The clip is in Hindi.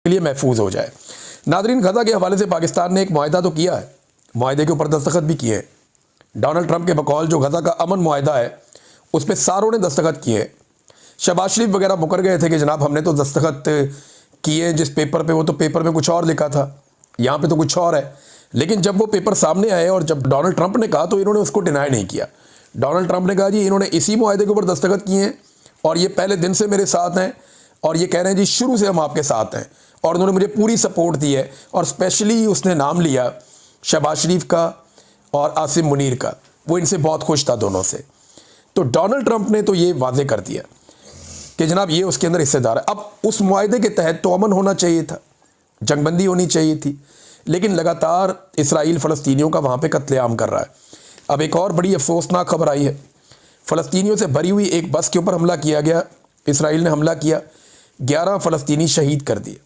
के लिए महफूज हो जाए। नादरीन, गज़ा के हवाले से पाकिस्तान ने एक मुआहदा तो किया है, मुआहदे के ऊपर दस्तखत भी किए हैं। डोनाल्ड ट्रंप के बकौल जो गज़ा का अमन मुआहदा है उस पर सारों ने दस्तखत किए हैं। शहबाज शरीफ वगैरह मुकर गए थे कि जनाब हमने तो दस्तखत किए जिस पेपर पे, वो तो पेपर में कुछ और लिखा था, यहाँ पे तो कुछ और है। लेकिन जब वो पेपर सामने आए और जब डोनाल्ड ट्रंप ने कहा तो इन्होंने उसको डिनाई नहीं किया। डोनाल्ड ट्रंप ने कहा जी इन्होंने इसी मुआहदे के ऊपर दस्तखत किए हैं और ये पहले दिन से मेरे साथ हैं और ये कह रहे हैं जी शुरू से हम आपके साथ हैं, और उन्होंने मुझे पूरी सपोर्ट दी है। और स्पेशली उसने नाम लिया शहबाज शरीफ का और आसिम मुनीर का, वो इनसे बहुत खुश था दोनों से। तो डोनाल्ड ट्रंप ने तो ये वाजे कर दिया कि जनाब ये उसके अंदर हिस्सेदार है। अब उस मुआहदे के तहत तो अमन होना चाहिए था, जंगबंदी होनी चाहिए थी, लेकिन लगातार इसराइल फ़लस्तीनियों का वहाँ पे कत्लेआम कर रहा है। अब एक और बड़ी अफसोसनाक खबर आई है, फ़लस्तीनियों से भरी हुई एक बस के ऊपर हमला किया गया, इसराइल ने हमला किया, 11 फ़लस्तीनी शहीद कर दिए।